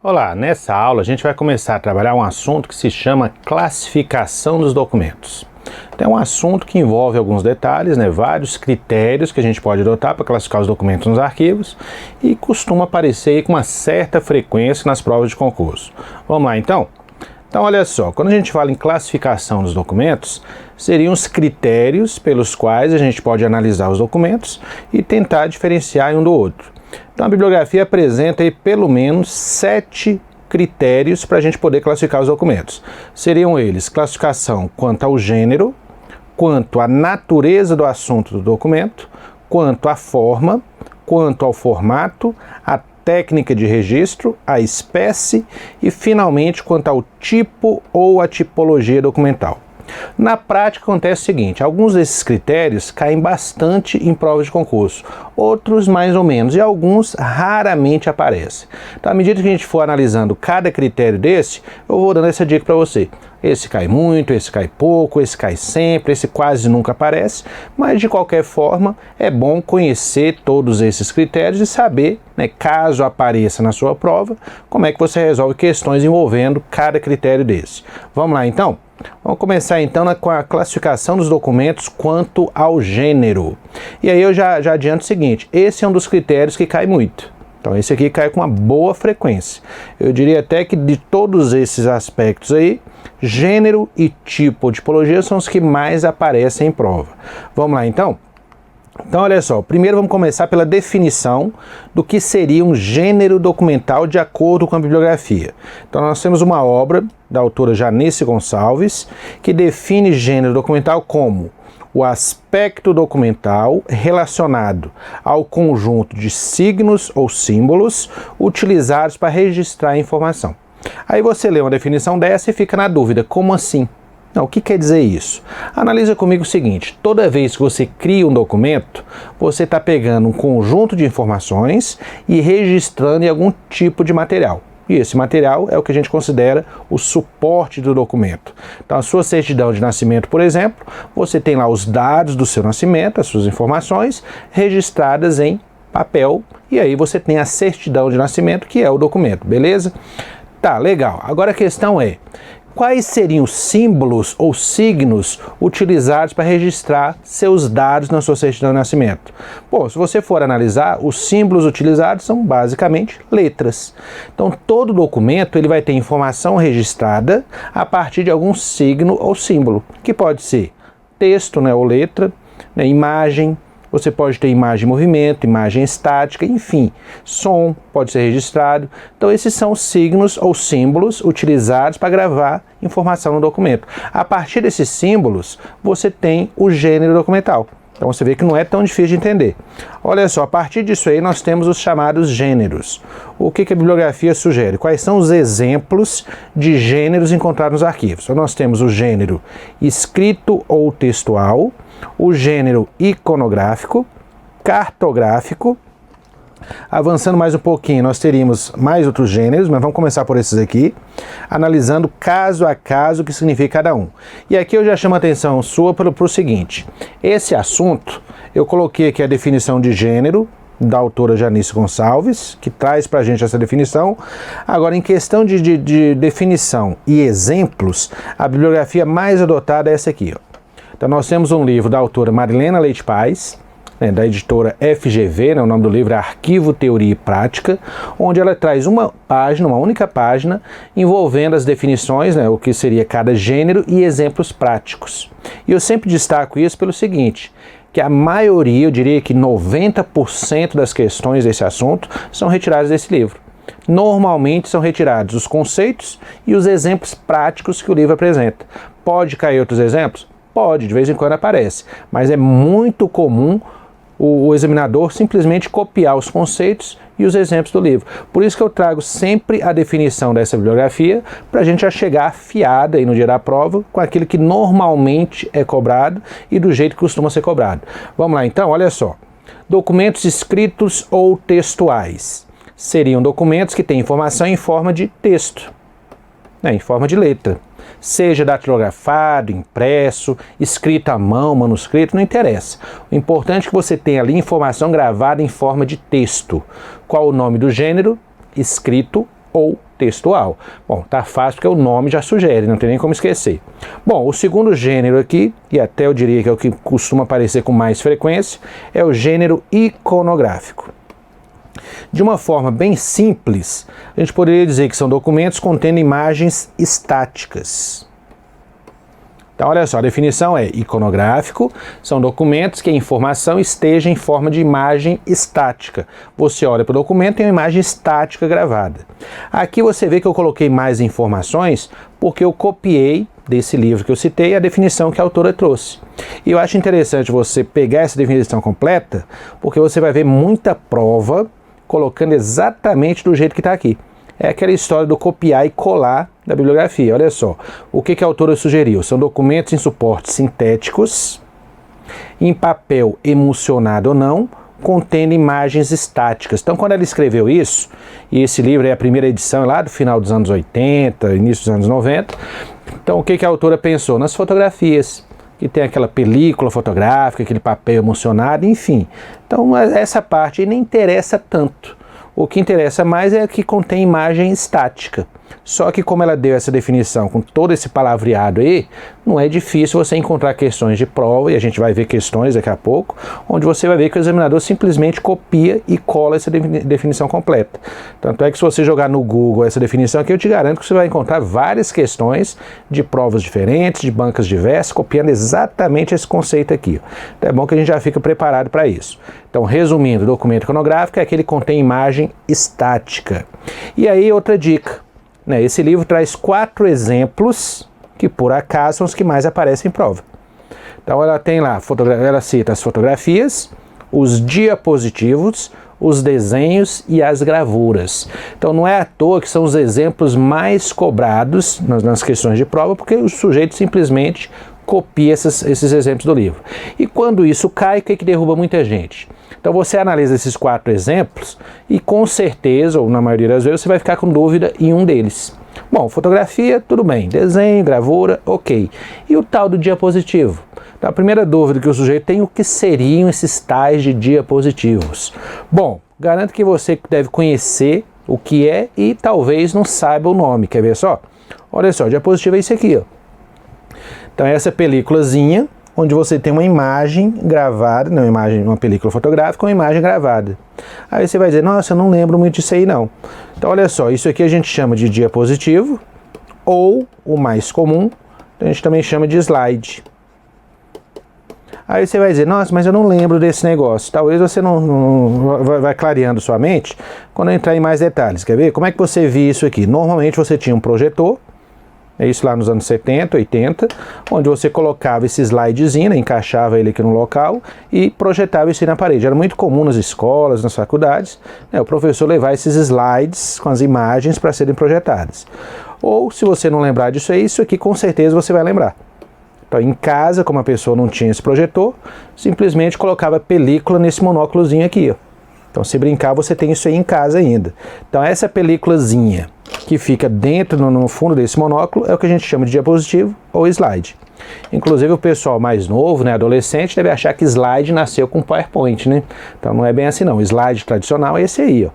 Olá, nessa aula a gente vai começar a trabalhar um assunto que se chama classificação dos documentos. Então, é um assunto que envolve alguns detalhes, vários critérios que a gente pode adotar para classificar os documentos nos arquivos e costuma aparecer aí com uma certa frequência nas provas de concurso. Vamos lá então? Então, olha só, quando a gente fala em classificação dos documentos, seriam os critérios pelos quais a gente pode analisar os documentos e tentar diferenciar um do outro. Então, a bibliografia apresenta aí pelo menos 7 critérios para a gente poder classificar os documentos. Seriam eles classificação quanto ao gênero, quanto à natureza do assunto do documento, quanto à forma, quanto ao formato, a técnica de registro, a espécie e, finalmente, quanto ao tipo ou a tipologia documental. Na prática acontece o seguinte, alguns desses critérios caem bastante em provas de concurso, outros mais ou menos, e alguns raramente aparecem. Então, à medida que a gente for analisando cada critério desse, eu vou dando essa dica para você. Esse cai muito, esse cai pouco, esse cai sempre, esse quase nunca aparece, mas de qualquer forma é bom conhecer todos esses critérios e saber, caso apareça na sua prova, como é que você resolve questões envolvendo cada critério desse. Vamos lá então? Vamos começar então com a classificação dos documentos quanto ao gênero. E aí eu já adianto o seguinte, esse é um dos critérios que cai muito. Então esse aqui cai com uma boa frequência. Eu diria até que de todos esses aspectos aí, gênero e tipo ou tipologia são os que mais aparecem em prova. Vamos lá então? Então olha só, primeiro vamos começar pela definição do que seria um gênero documental de acordo com a bibliografia. Então nós temos uma obra da autora Janice Gonçalves que define gênero documental como o aspecto documental relacionado ao conjunto de signos ou símbolos utilizados para registrar a informação. Aí você lê uma definição dessa e fica na dúvida, como assim? Não, o que quer dizer isso? Analisa comigo o seguinte, toda vez que você cria um documento, você está pegando um conjunto de informações e registrando em algum tipo de material. E esse material é o que a gente considera o suporte do documento. Então, a sua certidão de nascimento, por exemplo, você tem lá os dados do seu nascimento, as suas informações, registradas em papel, e aí você tem a certidão de nascimento, que é o documento, beleza? Tá, legal. Agora a questão é, quais seriam os símbolos ou signos utilizados para registrar seus dados na sua certidão de nascimento? Bom, se você for analisar, os símbolos utilizados são basicamente letras. Então, todo documento ele vai ter informação registrada a partir de algum signo ou símbolo, que pode ser texto, ou letra, imagem. Você pode ter imagem em movimento, imagem estática, enfim, som pode ser registrado. Então esses são os signos ou símbolos utilizados para gravar informação no documento. A partir desses símbolos, você tem o gênero documental. Então você vê que não é tão difícil de entender. Olha só, a partir disso aí nós temos os chamados gêneros. O que a bibliografia sugere? Quais são os exemplos de gêneros encontrados nos arquivos? Então nós temos o gênero escrito ou textual, o gênero iconográfico, cartográfico. Avançando mais um pouquinho, nós teríamos mais outros gêneros, mas vamos começar por esses aqui, analisando caso a caso o que significa cada um. E aqui eu já chamo a atenção sua para o seguinte, esse assunto, eu coloquei aqui a definição de gênero, da autora Janice Gonçalves, que traz para a gente essa definição. Agora, em questão de definição e exemplos, a bibliografia mais adotada é essa aqui. Então, nós temos um livro da autora Marilena Leite Paz, da editora FGV, o nome do livro é Arquivo, Teoria e Prática, onde ela traz uma página, uma única página, envolvendo as definições, o que seria cada gênero e exemplos práticos. E eu sempre destaco isso pelo seguinte, que a maioria, eu diria que 90% das questões desse assunto são retiradas desse livro. Normalmente são retirados os conceitos e os exemplos práticos que o livro apresenta. Pode cair outros exemplos? Pode, de vez em quando aparece, mas é muito comum o examinador simplesmente copiar os conceitos e os exemplos do livro. Por isso que eu trago sempre a definição dessa bibliografia para a gente já chegar afiada aí no dia da prova com aquilo que normalmente é cobrado e do jeito que costuma ser cobrado. Vamos lá então, olha só. Documentos escritos ou textuais seriam documentos que têm informação em forma de texto, em forma de letra. Seja datilografado, impresso, escrito à mão, manuscrito, não interessa. O importante é que você tenha ali informação gravada em forma de texto. Qual o nome do gênero? Escrito ou textual. Bom, tá fácil porque o nome já sugere, não tem nem como esquecer. Bom, o segundo gênero aqui, e até eu diria que é o que costuma aparecer com mais frequência, é o gênero iconográfico. De uma forma bem simples, a gente poderia dizer que são documentos contendo imagens estáticas. Então, olha só, a definição é: iconográfico são documentos que a informação esteja em forma de imagem estática. Você olha para o documento e tem uma imagem estática gravada. Aqui você vê que eu coloquei mais informações porque eu copiei desse livro que eu citei a definição que a autora trouxe. E eu acho interessante você pegar essa definição completa, porque você vai ver muita prova colocando exatamente do jeito que está aqui. É aquela história do copiar e colar da bibliografia. Olha só, o que a autora sugeriu? São documentos em suportes sintéticos, em papel emulsionado ou não, contendo imagens estáticas. Então, quando ela escreveu isso, e esse livro é a primeira edição lá do final dos anos 80, início dos anos 90, então o que a autora pensou? Nas fotografias, que tem aquela película fotográfica, aquele papel emulsionado, enfim. Então, essa parte aí nem interessa tanto. O que interessa mais é que contém imagem estática. Só que como ela deu essa definição com todo esse palavreado aí, não é difícil você encontrar questões de prova, e a gente vai ver questões daqui a pouco, onde você vai ver que o examinador simplesmente copia e cola essa definição completa. Tanto é que se você jogar no Google essa definição aqui, eu te garanto que você vai encontrar várias questões de provas diferentes, de bancas diversas, copiando exatamente esse conceito aqui. Então é bom que a gente já fica preparado para isso. Então, resumindo, documento iconográfico é aquele que contém imagem estática. E aí, outra dica. Esse livro traz 4 exemplos que, por acaso, são os que mais aparecem em prova. Então, ela tem lá, ela cita as fotografias, os diapositivos, os desenhos e as gravuras. Então, não é à toa que são os exemplos mais cobrados nas questões de prova, porque o sujeito simplesmente copia esses exemplos do livro. E quando isso cai, o que derruba muita gente? Então você analisa esses 4 exemplos e com certeza, ou na maioria das vezes, você vai ficar com dúvida em um deles. Bom, fotografia, tudo bem. Desenho, gravura, ok. E o tal do diapositivo? Então a primeira dúvida que o sujeito tem, o que seriam esses tais de diapositivos? Bom, garanto que você deve conhecer o que é e talvez não saiba o nome. Quer ver só? Olha só, diapositivo é isso aqui, ó. Então essa películazinha, onde você tem uma imagem gravada, não uma película fotográfica, uma imagem gravada. Aí você vai dizer, nossa, eu não lembro muito disso aí não. Então olha só, isso aqui a gente chama de diapositivo, ou o mais comum, a gente também chama de slide. Aí você vai dizer, nossa, mas eu não lembro desse negócio. Talvez você não vai clareando sua mente quando eu entrar em mais detalhes. Quer ver? Como é que você via isso aqui? Normalmente você tinha um projetor, é isso lá nos anos 70, 80, onde você colocava esse slidezinho, encaixava ele aqui no local e projetava isso aí na parede. Era muito comum nas escolas, nas faculdades, o professor levar esses slides com as imagens para serem projetadas. Ou, se você não lembrar disso aí, isso aqui com certeza você vai lembrar. Então, em casa, como a pessoa não tinha esse projetor, simplesmente colocava película nesse monóculozinho aqui, ó. Então, se brincar, você tem isso aí em casa ainda. Então, essa películazinha que fica dentro, no fundo desse monóculo, é o que a gente chama de diapositivo ou slide. Inclusive, o pessoal mais novo, adolescente, deve achar que slide nasceu com PowerPoint, né? Então, não é bem assim não. O slide tradicional é esse aí, ó.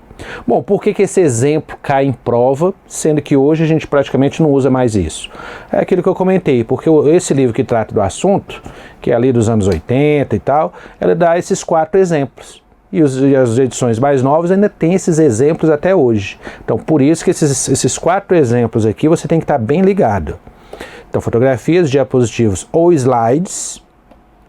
Bom, por que esse exemplo cai em prova, sendo que hoje a gente praticamente não usa mais isso? É aquilo que eu comentei, porque esse livro que trata do assunto, que é ali dos anos 80 e tal, ela dá esses 4 exemplos. E as edições mais novas ainda tem esses exemplos até hoje. Então, por isso que esses 4 exemplos aqui você tem que estar bem ligado. Então, fotografias, diapositivos ou slides,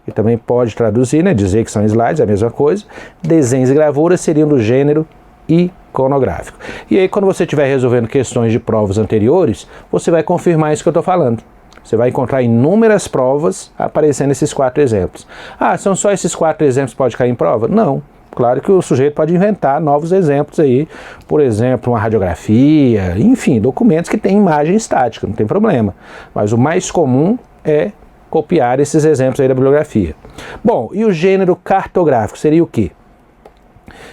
que também pode traduzir, dizer que são slides, é a mesma coisa. Desenhos e gravuras seriam do gênero iconográfico. E aí, quando você estiver resolvendo questões de provas anteriores, você vai confirmar isso que eu estou falando. Você vai encontrar inúmeras provas aparecendo esses 4 exemplos. Ah, são só esses 4 exemplos que pode cair em prova? Não. Claro que o sujeito pode inventar novos exemplos aí, por exemplo, uma radiografia, enfim, documentos que têm imagem estática, não tem problema. Mas o mais comum é copiar esses exemplos aí da bibliografia. Bom, e o gênero cartográfico seria o quê?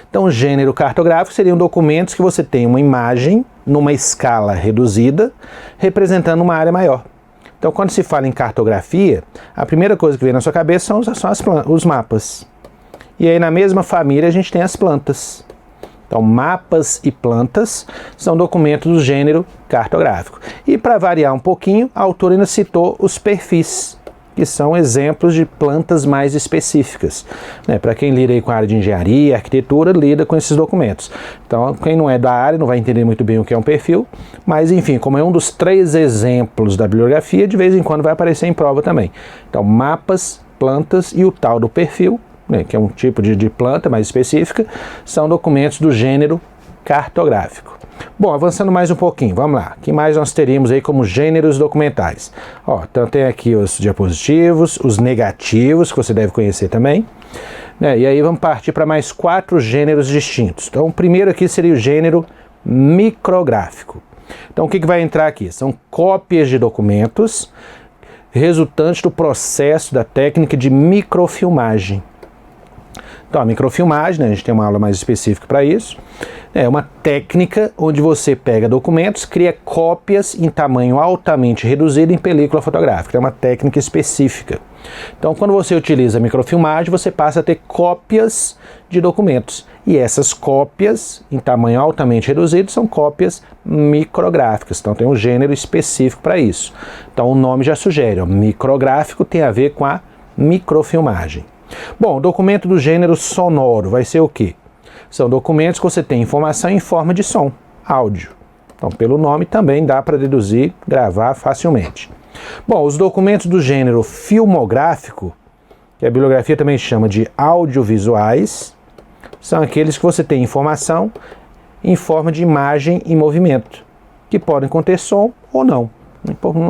Então, o gênero cartográfico seriam documentos que você tem uma imagem numa escala reduzida, representando uma área maior. Então, quando se fala em cartografia, a primeira coisa que vem na sua cabeça são os mapas. E aí, na mesma família, a gente tem as plantas. Então, mapas e plantas são documentos do gênero cartográfico. E para variar um pouquinho, a autora ainda citou os perfis, que são exemplos de plantas mais específicas. Para quem lida aí com a área de engenharia, arquitetura, lida com esses documentos. Então, quem não é da área não vai entender muito bem o que é um perfil, mas enfim, como é um dos 3 exemplos da bibliografia, de vez em quando vai aparecer em prova também. Então, mapas, plantas e o tal do perfil, que é um tipo de planta mais específica, são documentos do gênero cartográfico. Bom, avançando mais um pouquinho, vamos lá. O que mais nós teríamos aí como gêneros documentais? Então tem aqui os diapositivos, os negativos, que você deve conhecer também. E aí vamos partir para mais 4 gêneros distintos. Então o primeiro aqui seria o gênero micrográfico. Então o que vai entrar aqui? São cópias de documentos resultantes do processo da técnica de microfilmagem. Então, a microfilmagem, a gente tem uma aula mais específica para isso, é uma técnica onde você pega documentos, cria cópias em tamanho altamente reduzido em película fotográfica. É uma técnica específica. Então, quando você utiliza a microfilmagem, você passa a ter cópias de documentos. E essas cópias em tamanho altamente reduzido são cópias micrográficas. Então, tem um gênero específico para isso. Então, o nome já sugere, micrográfico tem a ver com a microfilmagem. Bom, documento do gênero sonoro vai ser o quê? São documentos que você tem informação em forma de som, áudio. Então, pelo nome também dá para deduzir, gravar facilmente. Bom, os documentos do gênero filmográfico, que a bibliografia também chama de audiovisuais, são aqueles que você tem informação em forma de imagem em movimento, que podem conter som ou não.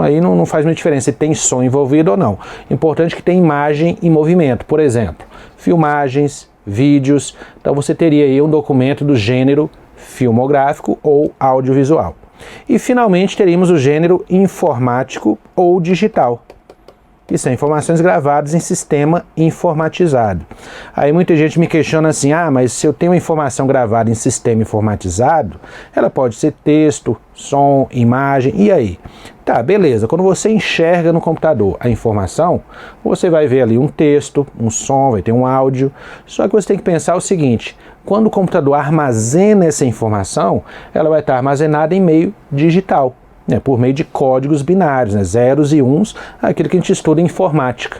Aí não faz muita diferença se tem som envolvido ou não. Importante é que tem imagem em movimento. Por exemplo, filmagens, vídeos. Então você teria aí um documento do gênero filmográfico ou audiovisual. E finalmente teríamos o gênero informático ou digital, que são informações gravadas em sistema informatizado. Aí muita gente me questiona assim, mas se eu tenho uma informação gravada em sistema informatizado, ela pode ser texto, som, imagem, e aí? Tá, beleza, quando você enxerga no computador a informação, você vai ver ali um texto, um som, vai ter um áudio, só que você tem que pensar o seguinte, quando o computador armazena essa informação, ela vai estar armazenada em meio digital. Por meio de códigos binários, zeros e uns, aquilo que a gente estuda em informática.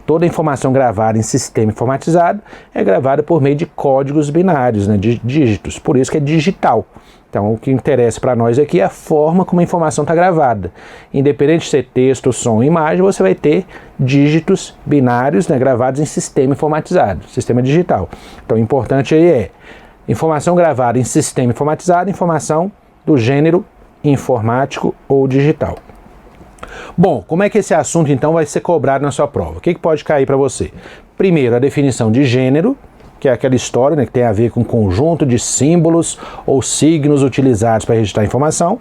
Toda a informação gravada em sistema informatizado é gravada por meio de códigos binários, de dígitos, por isso que é digital. Então o que interessa para nós aqui é a forma como a informação está gravada. Independente de ser texto, som ou imagem, você vai ter dígitos binários gravados em sistema informatizado, sistema digital. Então o importante aí é informação gravada em sistema informatizado, informação do gênero informático ou digital. Bom, como é que esse assunto então vai ser cobrado na sua prova? O que pode cair para você? Primeiro, a definição de gênero, que é aquela história que tem a ver com o conjunto de símbolos ou signos utilizados para registrar a informação.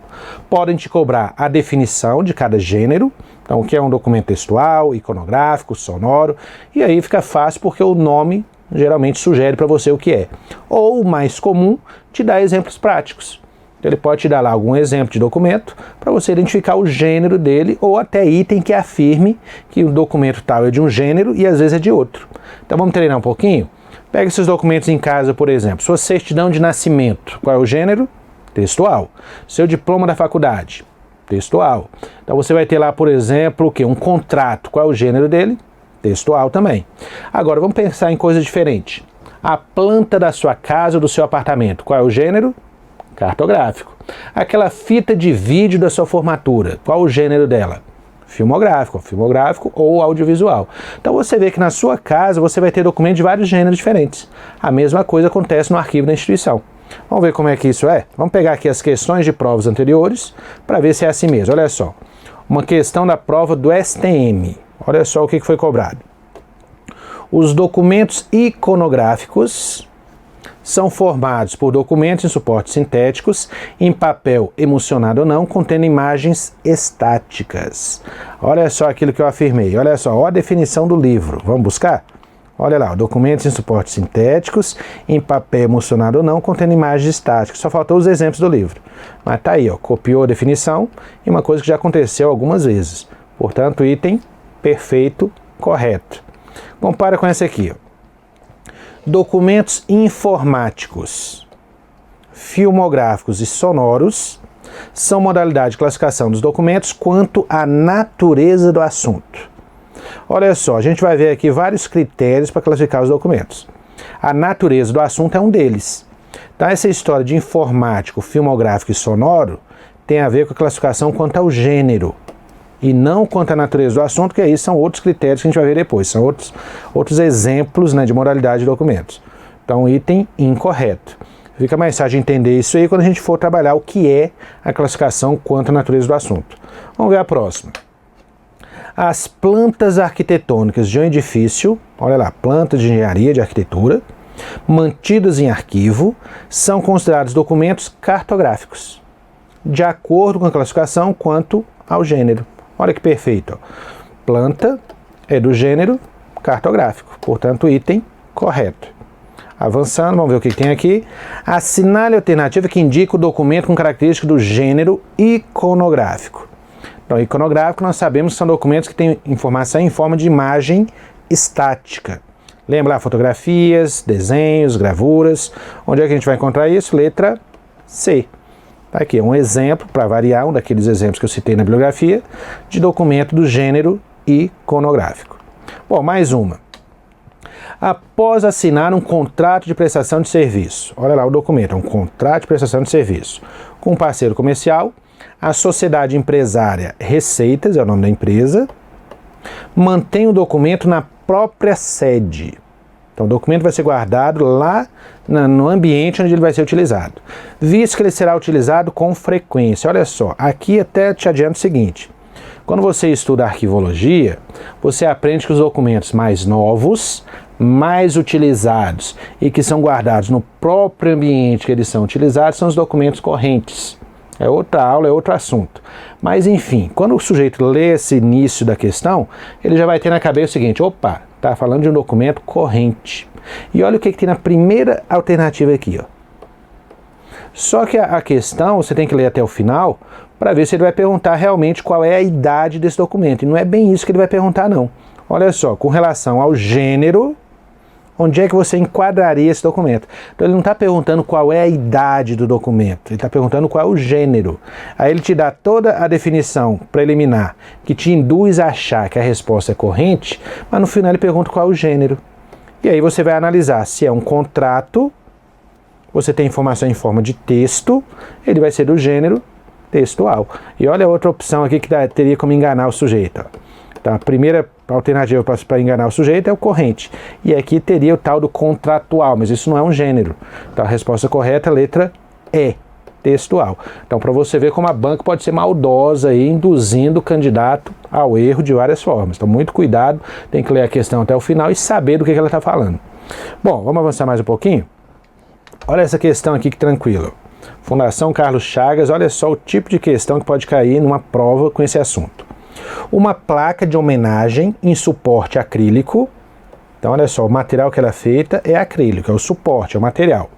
Podem te cobrar a definição de cada gênero, então o que é um documento textual, iconográfico, sonoro, e aí fica fácil porque o nome geralmente sugere para você o que é. Ou, o mais comum, te dá exemplos práticos. Ele pode te dar lá algum exemplo de documento para você identificar o gênero dele ou até item que afirme que o documento tal é de um gênero e às vezes é de outro. Então vamos treinar um pouquinho? Pega esses documentos em casa, por exemplo. Sua certidão de nascimento, qual é o gênero? Textual. Seu diploma da faculdade? Textual. Então você vai ter lá, por exemplo, o quê? Um contrato. Qual é o gênero dele? Textual também. Agora vamos pensar em coisa diferente. A planta da sua casa ou do seu apartamento, qual é o gênero? Cartográfico. Aquela fita de vídeo da sua formatura, qual o gênero dela? Filmográfico ou audiovisual. Então você vê que na sua casa você vai ter documentos de vários gêneros diferentes. A mesma coisa acontece no arquivo da instituição. Vamos ver como é que isso é? Vamos pegar aqui as questões de provas anteriores para ver se é assim mesmo. Olha só, uma questão da prova do STM. Olha só o que foi cobrado. Os documentos iconográficos são formados por documentos em suportes sintéticos, em papel emulsionado ou não, contendo imagens estáticas. Olha só aquilo que eu afirmei, olha só, a definição do livro. Vamos buscar? Olha lá, documentos em suportes sintéticos, em papel emulsionado ou não, contendo imagens estáticas. Só faltou os exemplos do livro. Mas tá aí, copiou a definição e uma coisa que já aconteceu algumas vezes. Portanto, item perfeito, correto. Compara com esse aqui, Documentos informáticos. filmográficos e sonoros são modalidade de classificação dos documentos quanto à natureza do assunto. Olha só, a gente vai ver aqui vários critérios para classificar os documentos. A natureza do assunto é um deles. Então, essa história de informático, filmográfico e sonoro tem a ver com a classificação quanto ao gênero e não quanto à natureza do assunto, que aí são outros critérios que a gente vai ver depois, são outros exemplos, né, de modalidade de documentos. Então, item incorreto. Fica mais fácil de entender isso aí quando a gente for trabalhar o que é a classificação quanto à natureza do assunto. Vamos ver a próxima. As plantas arquitetônicas de um edifício, olha lá, plantas de engenharia, de arquitetura, mantidas em arquivo, são considerados documentos cartográficos, de acordo com a classificação quanto ao gênero. Olha que perfeito. Planta é do gênero cartográfico, portanto, item correto. Avançando, vamos ver o que tem aqui. Assinale a alternativa que indica o documento com característica do gênero iconográfico. Então, iconográfico nós sabemos que são documentos que têm informação em forma de imagem estática. Lembra lá, fotografias, desenhos, gravuras. Onde é que a gente vai encontrar isso? Letra C. Tá aqui, um exemplo, para variar, um daqueles exemplos que eu citei na bibliografia, de documento do gênero iconográfico. Bom, mais uma. Após assinar um contrato de prestação de serviço, olha lá o documento, é um contrato de prestação de serviço, com um parceiro comercial, a sociedade empresária Receitas, é o nome da empresa, mantém o documento na própria sede. Então o documento vai ser guardado lá no ambiente onde ele vai ser utilizado, visto que ele será utilizado com frequência. Olha só, aqui até te adianto o seguinte, quando você estuda arquivologia, você aprende que os documentos mais novos, mais utilizados e que são guardados no próprio ambiente que eles são utilizados são os documentos correntes. É outra aula, é outro assunto. Mas enfim, quando o sujeito lê esse início da questão, ele já vai ter na cabeça o seguinte, opa, está falando de um documento corrente. E olha o que tem na primeira alternativa aqui, ó. Só que a questão, você tem que ler até o final, para ver se ele vai perguntar realmente qual é a idade desse documento. E não é bem isso que ele vai perguntar, não. Olha só, com relação ao gênero, onde é que você enquadraria esse documento? Então ele não está perguntando qual é a idade do documento, ele está perguntando qual é o gênero. Aí ele te dá toda a definição preliminar que te induz a achar que a resposta é corrente, mas no final ele pergunta qual é o gênero. E aí você vai analisar se é um contrato, você tem informação em forma de texto, ele vai ser do gênero textual. E olha a outra opção aqui que teria como enganar o sujeito. Então, a primeira alternativa para enganar o sujeito é o corrente. E aqui teria o tal do contratual, mas isso não é um gênero. Então a resposta correta é a letra E, textual. Então para você ver como a banca pode ser maldosa aí, induzindo o candidato ao erro de várias formas. Então muito cuidado, tem que ler a questão até o final e saber do que ela está falando. Bom, vamos avançar mais um pouquinho? Olha essa questão aqui que tranquilo. Fundação Carlos Chagas, olha só o tipo de questão que pode cair numa prova com esse assunto. Uma placa de homenagem em suporte acrílico. Então, olha só, o material que ela é feita é acrílico, é o suporte, é o material.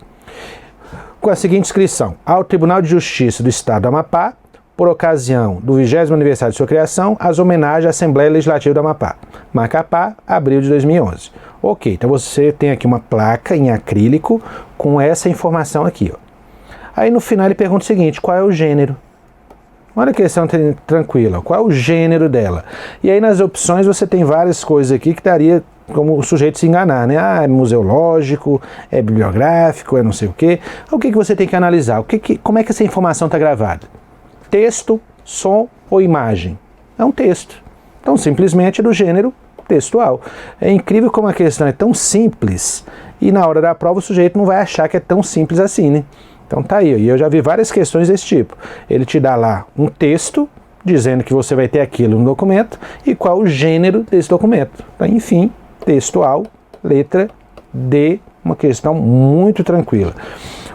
Com a seguinte inscrição: ao Tribunal de Justiça do Estado do Amapá, por ocasião do 20º aniversário de sua criação, as homenagens à Assembleia Legislativa do Amapá. Macapá, abril de 2011. Ok, então você tem aqui uma placa em acrílico com essa informação aqui, ó. Aí no final ele pergunta o seguinte: qual é o gênero? Olha a questão tranquila, qual é o gênero dela? E aí nas opções você tem várias coisas aqui que daria como o sujeito se enganar, né? Ah, é museológico, é bibliográfico, é não sei o quê. O que você tem que analisar? Como é que essa informação está gravada? Texto, som ou imagem? É um texto. Então simplesmente é do gênero textual. É incrível como a questão é tão simples e na hora da prova o sujeito não vai achar que é tão simples assim, né? Então tá aí, e eu já vi várias questões desse tipo. Ele te dá lá um texto dizendo que você vai ter aquilo no documento e qual o gênero desse documento. Então, enfim, textual, letra D, uma questão muito tranquila.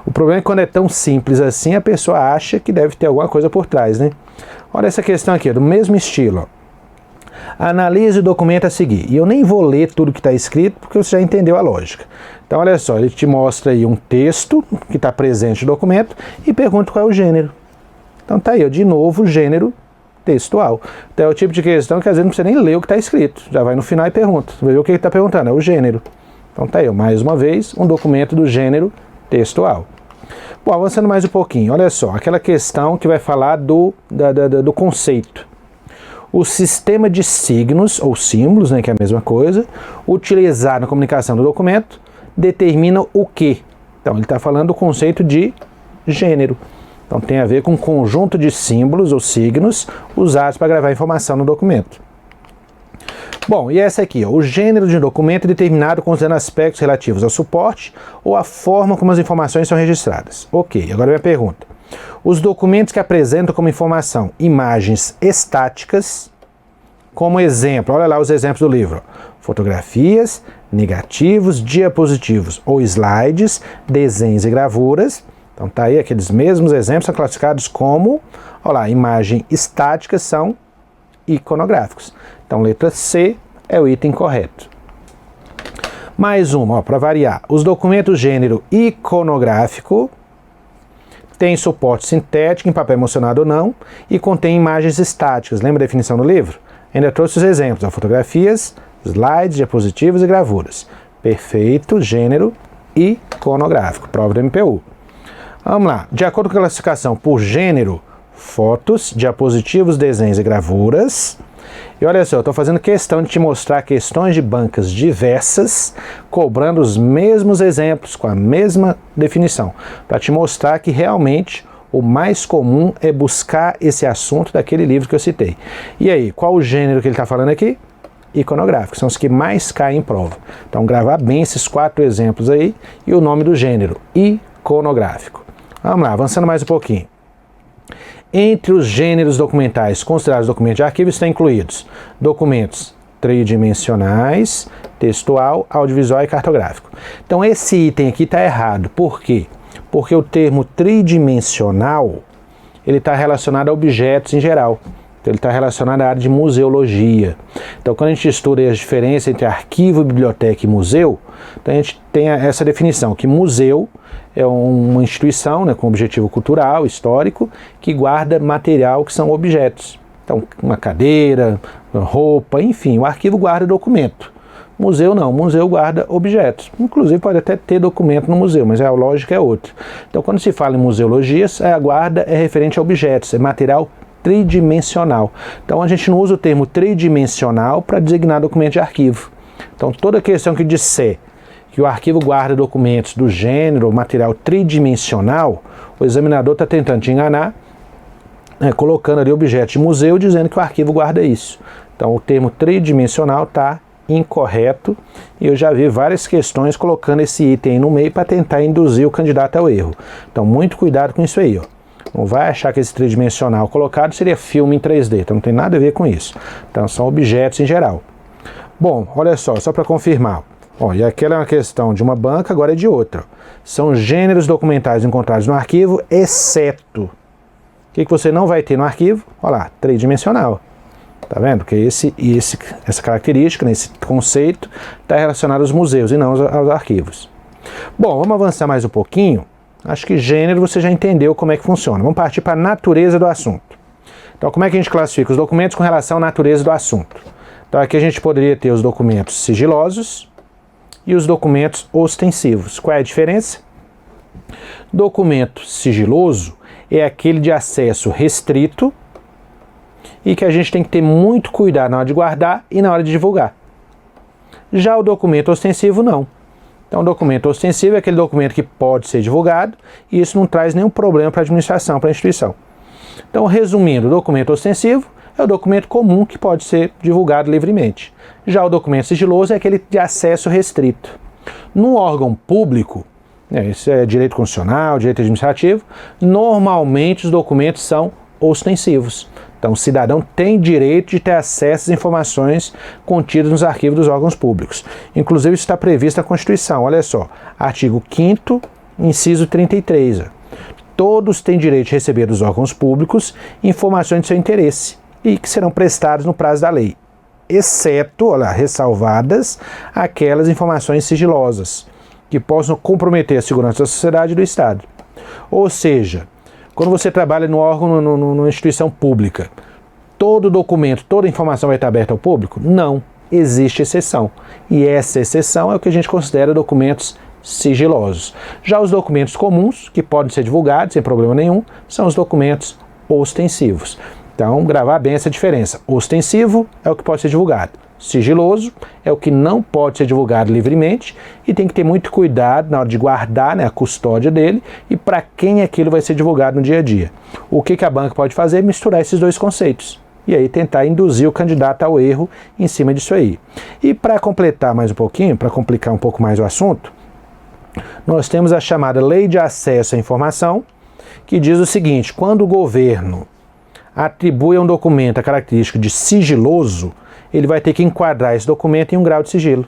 O problema é que quando é tão simples assim, a pessoa acha que deve ter alguma coisa por trás, né? Olha essa questão aqui, do mesmo estilo, ó. Analise o documento a seguir. E eu nem vou ler tudo que está escrito, porque você já entendeu a lógica. Então, olha só, ele te mostra aí um texto que está presente no documento e pergunta qual é o gênero. Então, tá aí, ó, de novo, gênero textual. Então, é o tipo de questão que às vezes não precisa nem ler o que está escrito. Já vai no final e pergunta. Você vai ver o que ele está perguntando, é o gênero. Então, tá aí, ó, mais uma vez, um documento do gênero textual. Bom, avançando mais um pouquinho, olha só, aquela questão que vai falar do conceito. O sistema de signos ou símbolos, né, que é a mesma coisa, utilizado na comunicação do documento, determina o quê? Então, ele está falando do conceito de gênero. Então, tem a ver com um conjunto de símbolos ou signos usados para gravar informação no documento. Bom, e essa aqui, ó, o gênero de um documento é determinado considerando aspectos relativos ao suporte ou à forma como as informações são registradas. Ok, agora minha pergunta. Os documentos que apresentam como informação imagens estáticas, como exemplo, olha lá os exemplos do livro, fotografias, negativos, diapositivos ou slides, desenhos e gravuras. Então tá aí, aqueles mesmos exemplos são classificados como, olha lá, imagem estática são iconográficos. Então letra C é o item correto. Mais uma, para variar, os documentos gênero iconográfico têm suporte sintético em papel emocionado ou não e contém imagens estáticas. Lembra a definição do livro? Ainda trouxe os exemplos, ó, fotografias, slides, diapositivos e gravuras. Perfeito, gênero iconográfico, prova do MPU. Vamos lá, de acordo com a classificação por gênero, fotos, diapositivos, desenhos e gravuras. E olha só, eu estou fazendo questão de te mostrar questões de bancas diversas, cobrando os mesmos exemplos, com a mesma definição, para te mostrar que realmente o mais comum é buscar esse assunto daquele livro que eu citei. E aí, qual o gênero que ele está falando aqui? Iconográfico, são os que mais caem em prova. Então, gravar bem esses 4 exemplos aí e o nome do gênero, iconográfico. Vamos lá, avançando mais um pouquinho. Entre os gêneros documentais considerados documentos de arquivo estão incluídos documentos tridimensionais, textual, audiovisual e cartográfico. Então esse item aqui está errado. Por quê? Porque o termo tridimensional ele está relacionado a objetos em geral. Então, ele está relacionado à área de museologia. Então quando a gente estuda as diferenças entre arquivo, biblioteca e museu, então a gente tem essa definição, que museu é uma instituição, né, com objetivo cultural, histórico, que guarda material que são objetos. Então, uma cadeira, uma roupa, enfim, o arquivo guarda documento. Museu não, museu guarda objetos. Inclusive pode até ter documento no museu, mas a lógica é outra. Então, quando se fala em museologia, a guarda é referente a objetos, é material tridimensional. Então, a gente não usa o termo tridimensional para designar documento de arquivo. Então, toda questão que disser que o arquivo guarda documentos do gênero material tridimensional, o examinador está tentando te enganar, né, colocando ali objeto de museu, dizendo que o arquivo guarda isso. Então o termo tridimensional está incorreto e eu já vi várias questões colocando esse item no meio para tentar induzir o candidato ao erro. Então muito cuidado com isso aí, ó. Não vai achar que esse tridimensional colocado seria filme em 3D, então não tem nada a ver com isso. Então são objetos em geral. Bom, olha só para confirmar. Ó, e aquela é uma questão de uma banca, agora é de outra. São gêneros documentais encontrados no arquivo, exceto. O que você não vai ter no arquivo? Olha lá, tridimensional. Tá vendo? Porque essa característica, né, esse conceito, está relacionado aos museus e não aos arquivos. Bom, vamos avançar mais um pouquinho. Acho que gênero você já entendeu como é que funciona. Vamos partir para a natureza do assunto. Então, como é que a gente classifica os documentos com relação à natureza do assunto? Então, aqui a gente poderia ter os documentos sigilosos e os documentos ostensivos. Qual é a diferença? Documento sigiloso é aquele de acesso restrito e que a gente tem que ter muito cuidado na hora de guardar e na hora de divulgar. Já o documento ostensivo não. Então o documento ostensivo é aquele documento que pode ser divulgado e isso não traz nenhum problema para a administração, para a instituição. Então, resumindo, o documento ostensivo é o documento comum que pode ser divulgado livremente. Já o documento sigiloso é aquele de acesso restrito. No órgão público, isso é direito constitucional, direito administrativo, normalmente os documentos são ostensivos. Então o cidadão tem direito de ter acesso às informações contidas nos arquivos dos órgãos públicos. Inclusive isso está previsto na Constituição, olha só, artigo 5º, inciso 33. Todos têm direito de receber dos órgãos públicos informações de seu interesse e que serão prestados no prazo da lei, exceto, olha, ressalvadas aquelas informações sigilosas que possam comprometer a segurança da sociedade e do Estado. Ou seja, quando você trabalha no órgão, numa instituição pública, todo documento, toda informação vai estar aberta ao público? Não, existe exceção. E essa exceção é o que a gente considera documentos sigilosos. Já os documentos comuns, que podem ser divulgados sem problema nenhum, são os documentos ostensivos. Então, gravar bem essa diferença. Ostensivo é o que pode ser divulgado. Sigiloso é o que não pode ser divulgado livremente e tem que ter muito cuidado na hora de guardar, né, a custódia dele e para quem aquilo vai ser divulgado no dia a dia. O que a banca pode fazer é misturar esses dois conceitos e aí tentar induzir o candidato ao erro em cima disso aí. E para completar mais um pouquinho, para complicar um pouco mais o assunto, nós temos a chamada Lei de Acesso à Informação, que diz o seguinte: quando o governo atribui a um documento a característica de sigiloso, ele vai ter que enquadrar esse documento em um grau de sigilo.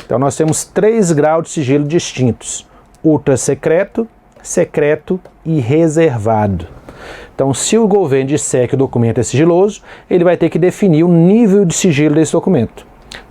Então nós temos 3 graus de sigilo distintos: ultra secreto, secreto e reservado. Então, se o governo disser que o documento é sigiloso, ele vai ter que definir o nível de sigilo desse documento.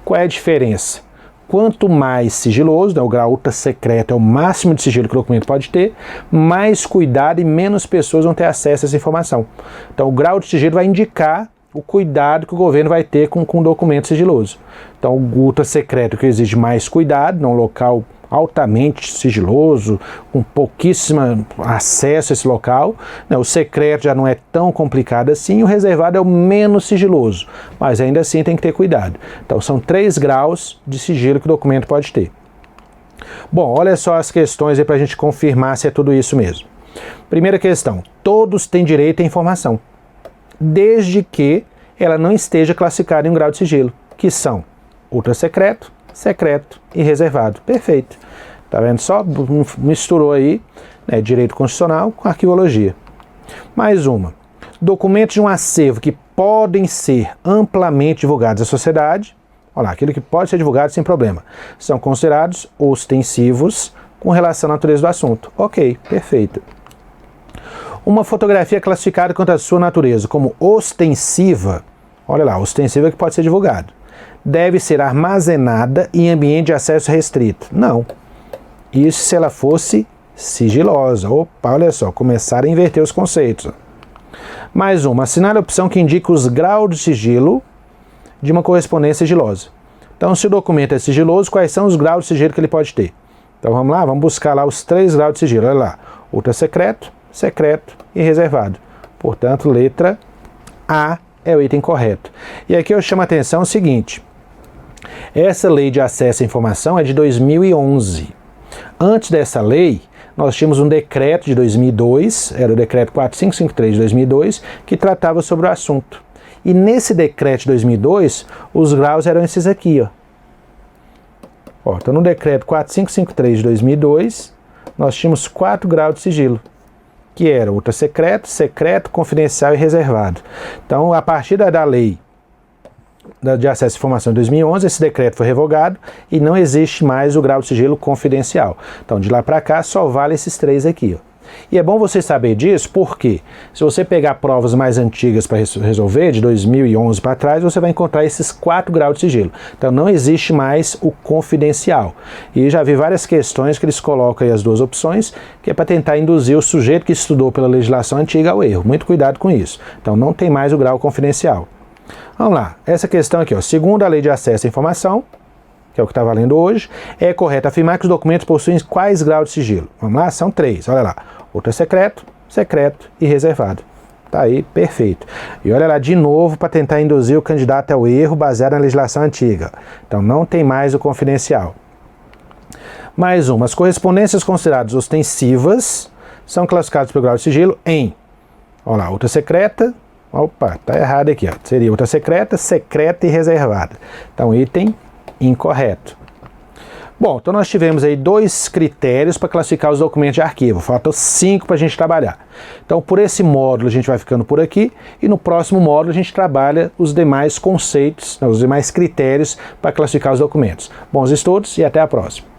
Qual é a diferença? Quanto mais sigiloso, né, o grau ultra secreto é o máximo de sigilo que o documento pode ter, mais cuidado e menos pessoas vão ter acesso a essa informação. Então, o grau de sigilo vai indicar o cuidado que o governo vai ter com um documento sigiloso. Então, o ultra secreto que exige mais cuidado, num local altamente sigiloso, com pouquíssimo acesso a esse local, né? O secreto já não é tão complicado assim, o reservado é o menos sigiloso, mas ainda assim tem que ter cuidado. Então são 3 graus de sigilo que o documento pode ter. Bom, olha só as questões aí para a gente confirmar se é tudo isso mesmo. Primeira questão: todos têm direito à informação, desde que ela não esteja classificada em um grau de sigilo, que são ultra secreto, secreto e reservado. Perfeito. Tá vendo só? Misturou aí, né, direito constitucional com arquivologia. Mais uma. Documentos de um acervo que podem ser amplamente divulgados à sociedade, olha lá, aquilo que pode ser divulgado sem problema, são considerados ostensivos com relação à natureza do assunto. Ok, perfeito. Uma fotografia classificada quanto à sua natureza como ostensiva, olha lá, ostensiva que pode ser divulgado, deve ser armazenada em ambiente de acesso restrito. Não. Isso se ela fosse sigilosa. Opa, olha só, começaram a inverter os conceitos. Mais uma, assinale a opção que indica os graus de sigilo de uma correspondência sigilosa. Então, se o documento é sigiloso, quais são os graus de sigilo que ele pode ter? Então, vamos lá, vamos buscar lá os 3 graus de sigilo. Olha lá, ultra secreto, secreto e reservado. Portanto, letra A é o item correto. E aqui eu chamo a atenção o seguinte: essa lei de acesso à informação é de 2011. Antes dessa lei, nós tínhamos um decreto de 2002, era o decreto 4553 de 2002, que tratava sobre o assunto. E nesse decreto de 2002, os graus eram esses aqui, ó. Então no decreto 4553 de 2002, nós tínhamos 4 graus de sigilo, que era ultra secreto, secreto, confidencial e reservado. Então, a partir da lei de acesso à informação de 2011, esse decreto foi revogado e não existe mais o grau de sigilo confidencial. Então, de lá para cá, só vale esses 3 aqui, ó. E é bom você saber disso porque, se você pegar provas mais antigas para resolver, de 2011 para trás, você vai encontrar esses 4 graus de sigilo. Então, não existe mais o confidencial. E já vi várias questões que eles colocam aí as 2 opções, que é para tentar induzir o sujeito que estudou pela legislação antiga ao erro. Muito cuidado com isso. Então, não tem mais o grau confidencial. Vamos lá, essa questão aqui, ó. Segundo a Lei de Acesso à Informação, que é o que está valendo hoje, é correto afirmar que os documentos possuem quais graus de sigilo? Vamos lá, são 3, olha lá. Ultra secreto, secreto e reservado. Tá aí, perfeito. E olha lá de novo para tentar induzir o candidato ao erro baseado na legislação antiga. Então não tem mais o confidencial. Mais uma, as correspondências consideradas ostensivas são classificadas pelo grau de sigilo em, olha lá, ultra secreta, opa, tá errado aqui, ó. Seria ultra secreta, secreta e reservada. Então item incorreto. Bom, então nós tivemos aí 2 critérios para classificar os documentos de arquivo. Faltam 5 para a gente trabalhar. Então, por esse módulo, a gente vai ficando por aqui. E no próximo módulo, a gente trabalha os demais conceitos, os demais critérios para classificar os documentos. Bons estudos e até a próxima.